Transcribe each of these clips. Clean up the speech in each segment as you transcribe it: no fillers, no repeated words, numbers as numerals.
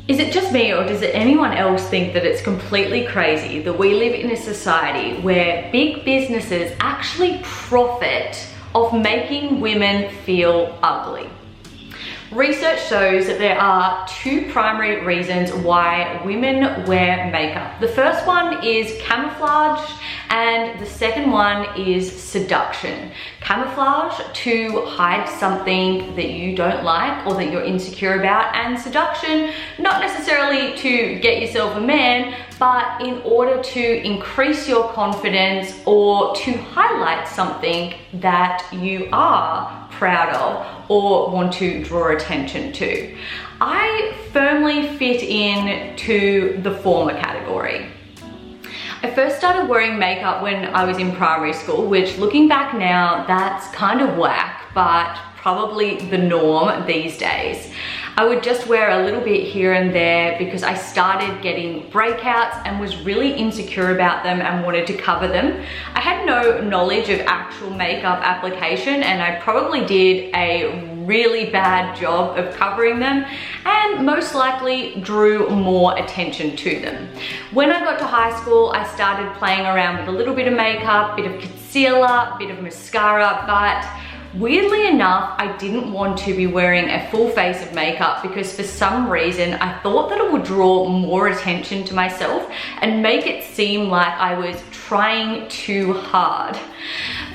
Is it just me, or does anyone else think that it's completely crazy that we live in a society where big businesses actually profit off making women feel ugly? Research shows that there are two primary reasons why women wear makeup. The first one is camouflage, and the second one is seduction. Camouflage to hide something that you don't like or that you're insecure about, and seduction not necessarily to get yourself a man, but in order to increase your confidence or to highlight something that you are proud of or want to draw attention to. I firmly fit into the former category. I first started wearing makeup when I was in primary school, which looking back now, that's kind of whack, but probably the norm these days. I would just wear a little bit here and there because I started getting breakouts and was really insecure about them and wanted to cover them. I had no knowledge of actual makeup application, and I probably did a really bad job of covering them and most likely drew more attention to them. When I got to high school, I started playing around with a little bit of makeup, bit of concealer, bit of mascara, but weirdly enough, I didn't want to be wearing a full face of makeup because for some reason I thought that it would draw more attention to myself and make it seem like I was trying too hard.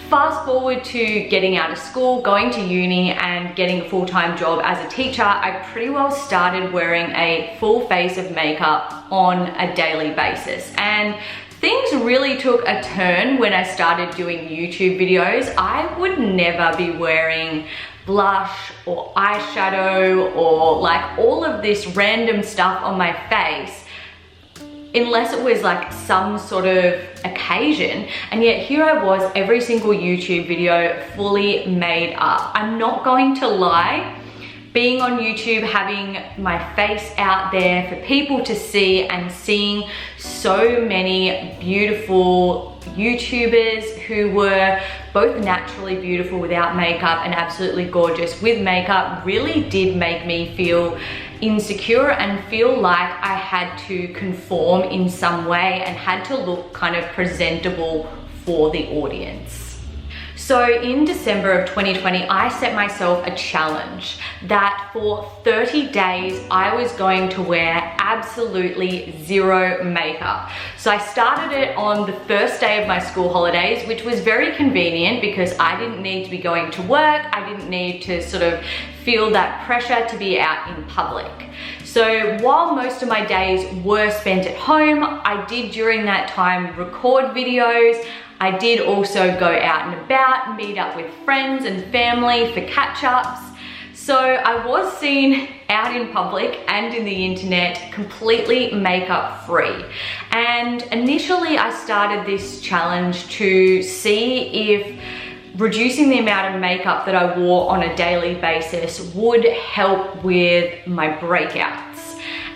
Fast forward to getting out of school, going to uni and getting a full-time job as a teacher, I pretty well started wearing a full face of makeup on a daily basis. And things really took a turn when I started doing YouTube videos. I would never be wearing blush or eyeshadow or like all of this random stuff on my face unless it was like some sort of occasion, and yet here I was, every single YouTube video fully made up. I'm not going to lie, being on YouTube, having my face out there for people to see and seeing so many beautiful YouTubers who were both naturally beautiful without makeup and absolutely gorgeous with makeup really did make me feel insecure and feel like I had to conform in some way and had to look kind of presentable for the audience. So in December of 2020, I set myself a challenge that for 30 days, I was going to wear absolutely zero makeup. So I started it on the first day of my school holidays, which was very convenient because I didn't need to be going to work. I didn't need to sort of feel that pressure to be out in public. So while most of my days were spent at home, I did during that time record videos. I did also go out and about, meet up with friends and family for catch-ups. So I was seen out in public and in the internet completely makeup free. And initially I started this challenge to see if reducing the amount of makeup that I wore on a daily basis would help with my breakouts.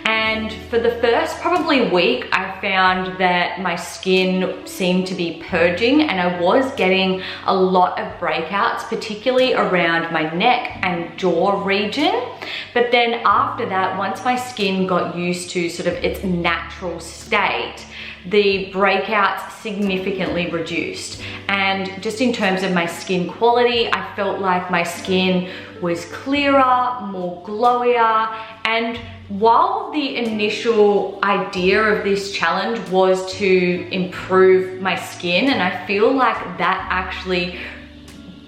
And for the first probably week, I found that my skin seemed to be purging and I was getting a lot of breakouts, particularly around my neck and jaw region. But then after that, once my skin got used to sort of its natural state, the breakouts significantly reduced. And just in terms of my skin quality, I felt like my skin was clearer, more glowier, and while the initial idea of this challenge was to improve my skin, and I feel like that actually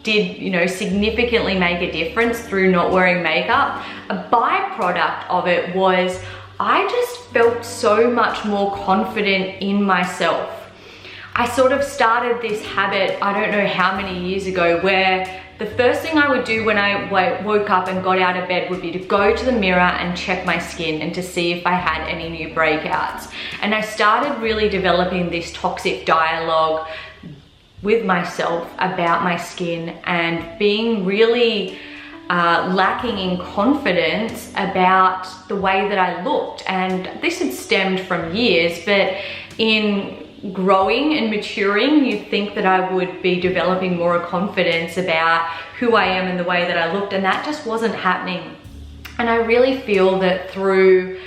did, significantly make a difference through not wearing makeup, a byproduct of it was I just felt so much more confident in myself. I sort of started this habit, I don't know how many years ago, where the first thing I would do when I woke up and got out of bed would be to go to the mirror and check my skin and to see if I had any new breakouts. And I started really developing this toxic dialogue with myself about my skin and being really lacking in confidence about the way that I looked. And this had stemmed from years, but in growing and maturing, you'd think that I would be developing more confidence about who I am and the way that I looked, and that just wasn't happening. And I really feel that through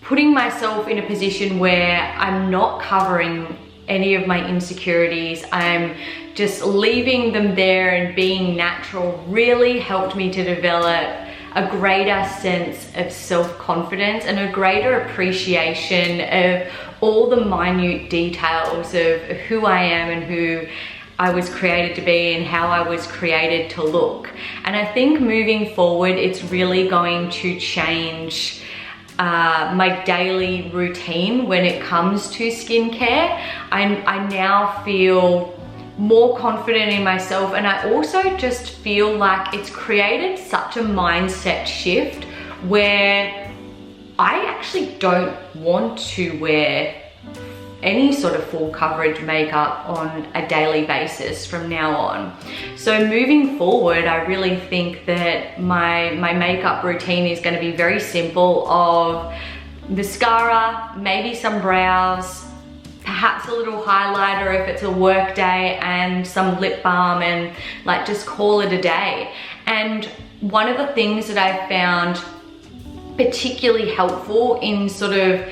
putting myself in a position where I'm not covering any of my insecurities. I'm just leaving them there and being natural really helped me to develop a greater sense of self-confidence and a greater appreciation of all the minute details of who I am and who I was created to be and how I was created to look. And I think moving forward, it's really going to change my daily routine when it comes to skincare. I now feel more confident in myself, and I also just feel like it's created such a mindset shift where I actually don't want to wear any sort of full coverage makeup on a daily basis from now on. So moving forward, I really think that my makeup routine is going to be very simple of mascara, maybe some brows, perhaps a little highlighter if it's a work day, and some lip balm, and like just call it a day. And one of the things that I found particularly helpful in sort of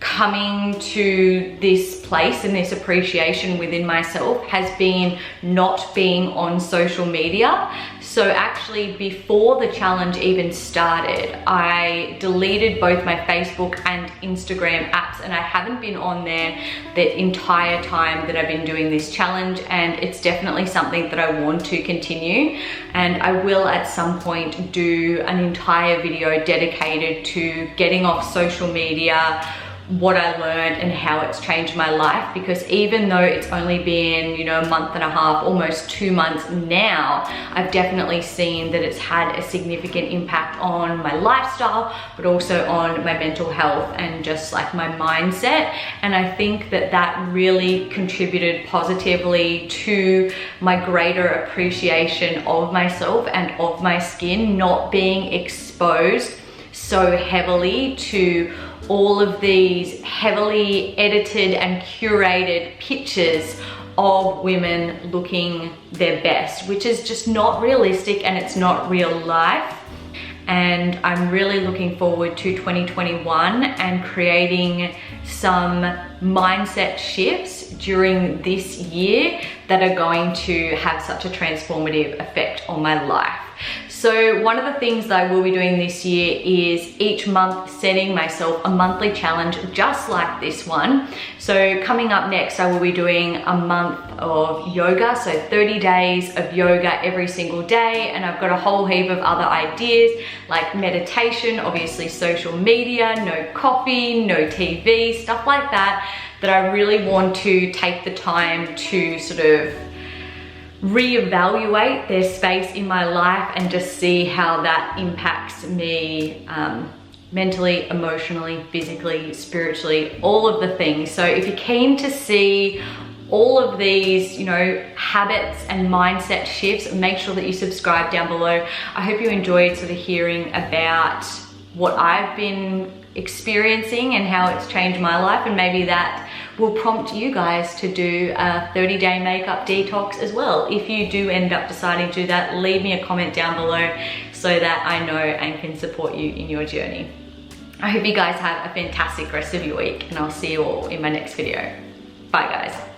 coming to this place and this appreciation within myself has been not being on social media. So actually before the challenge even started, I deleted both my Facebook and Instagram apps, and I haven't been on there the entire time that I've been doing this challenge, and it's definitely something that I want to continue. And I will at some point do an entire video dedicated to getting off social media, what I learned and how it's changed my life, because even though it's only been, you know, a month and a half, almost 2 months now, I've definitely seen that it's had a significant impact on my lifestyle, but also on my mental health and just like my mindset. And I think that that really contributed positively to my greater appreciation of myself and of my skin, not being exposed so heavily to all of these heavily edited and curated pictures of women looking their best, which is just not realistic and it's not real life. And I'm really looking forward to 2021 and creating some mindset shifts during this year that are going to have such a transformative effect on my life. So one of the things that I will be doing this year is each month setting myself a monthly challenge just like this one. So coming up next, I will be doing a month of yoga, so 30 days of yoga every single day, and I've got a whole heap of other ideas like meditation, obviously social media, no coffee, no TV, stuff like that, that I really want to take the time to sort of reevaluate their space in my life and just see how that impacts me mentally, emotionally, physically, spiritually, all of the things. So if you're keen to see all of these, you know, habits and mindset shifts, make sure that you subscribe down below. I hope you enjoyed sort of hearing about what I've been experiencing and how it's changed my life, and maybe that will prompt you guys to do a 30-day makeup detox as well. If you do end up deciding to do that, leave me a comment down below so that I know and can support you in your journey. I hope you guys have a fantastic rest of your week, and I'll see you all in my next video. Bye guys.